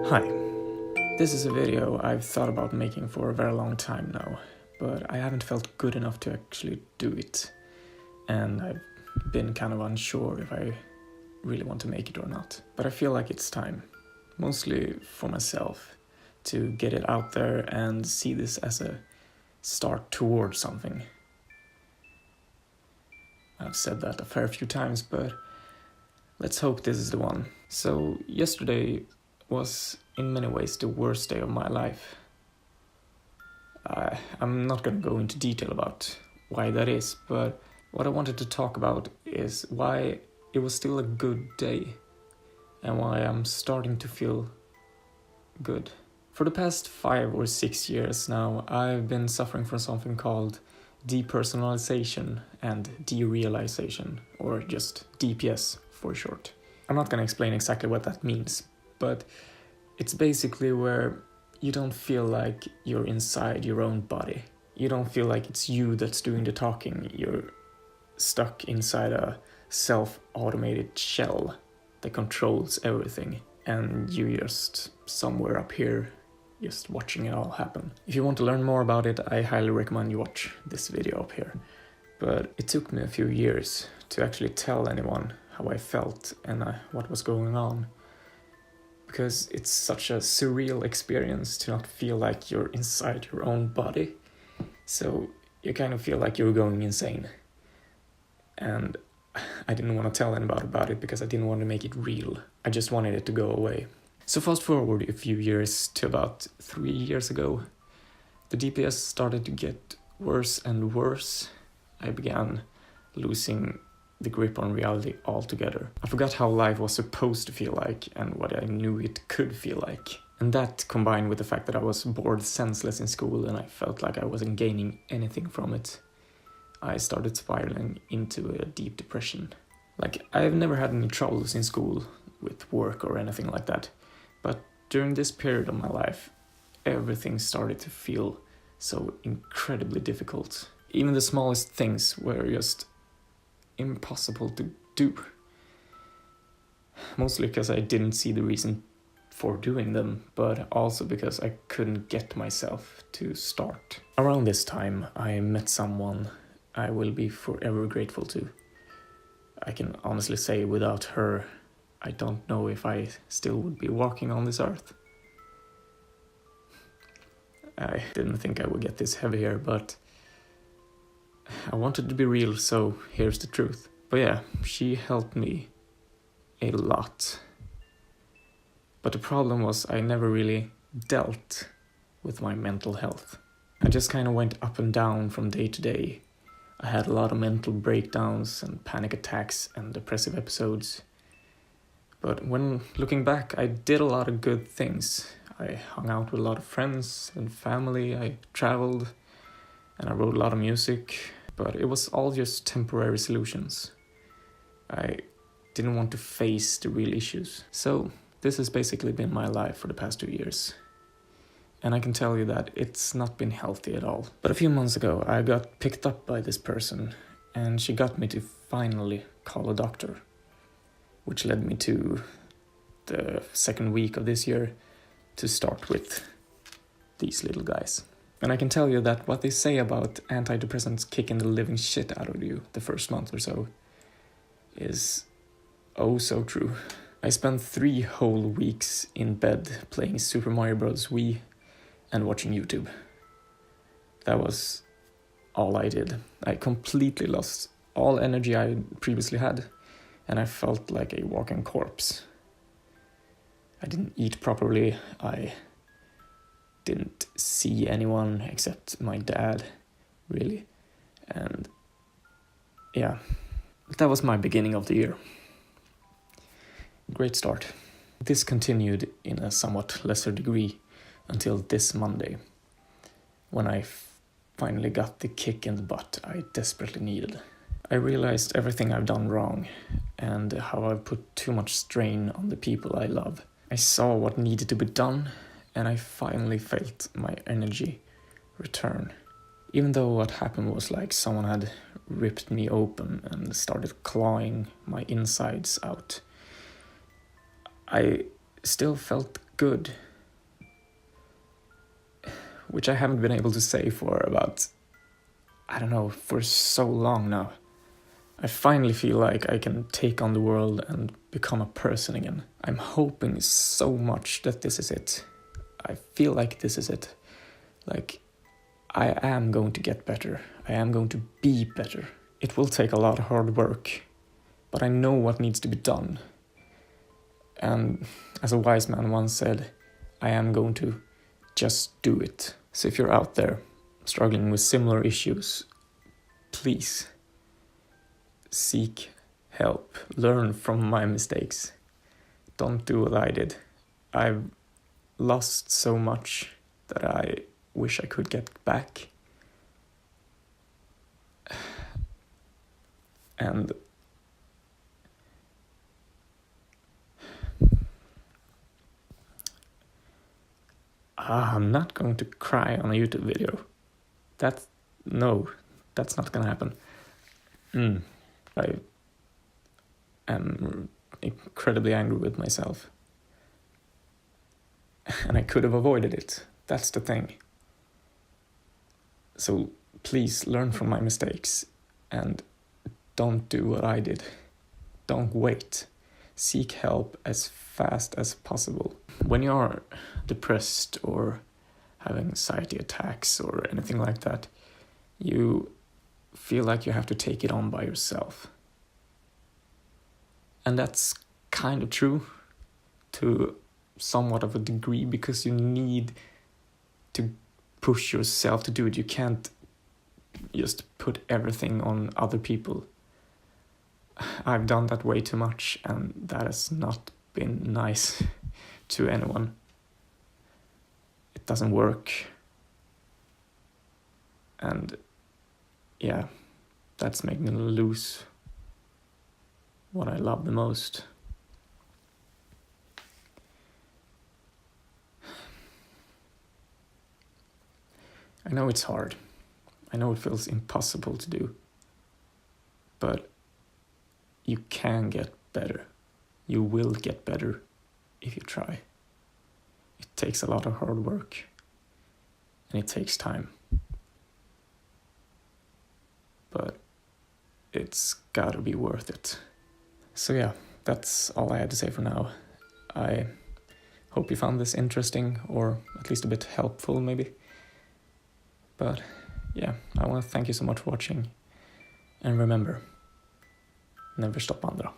Hi, this is a video I've thought about making for a very long time now, but I haven't felt good enough to actually do it, and I've been kind of unsure if I really want to make it or not. But I feel like it's time, mostly for myself, to get it out there and see this as a start towards something. I've said that a fair few times, but let's hope this is the one. So yesterday was in many ways the worst day of my life. I'm not going to go into detail about why that is, but what I wanted to talk about is why it was still a good day and why I'm starting to feel good. For the past 5 or 6 years now, I've been suffering from something called depersonalization and derealization, or just DPS for short. I'm not going to explain exactly what that means, but it's basically where you don't feel like you're inside your own body. You don't feel like it's you that's doing the talking. You're stuck inside a self-automated shell that controls everything, and you're just somewhere up here just watching it all happen. If you want to learn more about it, I highly recommend you watch this video up here. But it took me a few years to actually tell anyone how I felt and what was going on, because it's such a surreal experience to not feel like you're inside your own body. So you kind of feel like you're going insane. And I didn't want to tell anybody about it because I didn't want to make it real. I just wanted it to go away. So fast forward a few years to about 3 years ago, the DPS started to get worse and worse. I began losing the grip on reality altogether. I forgot how life was supposed to feel like and what I knew it could feel like. And that, combined with the fact that I was bored senseless in school and I felt like I wasn't gaining anything from it, I started spiraling into a deep depression. Like, I've never had any troubles in school with work or anything like that. But during this period of my life, everything started to feel so incredibly difficult. Even the smallest things were just impossible to do. Mostly because I didn't see the reason for doing them, but also because I couldn't get myself to start. Around this time, I met someone I will be forever grateful to. I can honestly say without her, I don't know if I still would be walking on this earth. I didn't think I would get this heavier, but I wanted to be real, so here's the truth. But yeah, she helped me a lot. But the problem was I never really dealt with my mental health. I just kind of went up and down from day to day. I had a lot of mental breakdowns and panic attacks and depressive episodes. But when looking back, I did a lot of good things. I hung out with a lot of friends and family, I traveled, and I wrote a lot of music. But it was all just temporary solutions. I didn't want to face the real issues. So this has basically been my life for the past 2 years. And I can tell you that it's not been healthy at all. But a few months ago, I got picked up by this person, and she got me to finally call a doctor, which led me to the second week of this year to start with these little guys. And I can tell you that what they say about antidepressants kicking the living shit out of you the first month or so is oh so true. I spent 3 whole weeks in bed playing Super Mario Bros. Wii and watching YouTube. That was all I did. I completely lost all energy I previously had, and I felt like a walking corpse. I didn't eat properly. I didn't see anyone except my dad, really. And yeah, that was my beginning of the year. Great start. This continued in a somewhat lesser degree until this Monday, when I finally got the kick in the butt I desperately needed. I realized everything I've done wrong and how I've put too much strain on the people I love. I saw what needed to be done, and I finally felt my energy return. Even though what happened was like someone had ripped me open and started clawing my insides out, I still felt good, which I haven't been able to say for about, I don't know, for so long now. I finally feel like I can take on the world and become a person again. I'm hoping so much that this is it. I feel like this is it. Like, I am going to get better. I am going to be better. It will take a lot of hard work, but I know what needs to be done. And as a wise man once said, I am going to just do it. So if you're out there struggling with similar issues, please seek help. Learn from my mistakes. Don't do what I did. I've lost so much that I wish I could get back. And I'm not going to cry on a YouTube video. That's not gonna happen. I am incredibly angry with myself. And I could have avoided it. That's the thing. So please learn from my mistakes and don't do what I did. Don't wait. Seek help as fast as possible. When you're depressed or having anxiety attacks or anything like that, you feel like you have to take it on by yourself. And that's kind of true to somewhat of a degree, because you need to push yourself to do it. You can't just put everything on other people. I've done that way too much, and that has not been nice to anyone. It doesn't work. And yeah, that's made me lose what I love the most. I know it's hard. I know it feels impossible to do. But you can get better. You will get better if you try. It takes a lot of hard work. And it takes time. But it's gotta be worth it. So yeah, that's all I had to say for now. I hope you found this interesting, or at least a bit helpful maybe. But yeah, I want to thank you so much for watching. And remember, never stop vandra.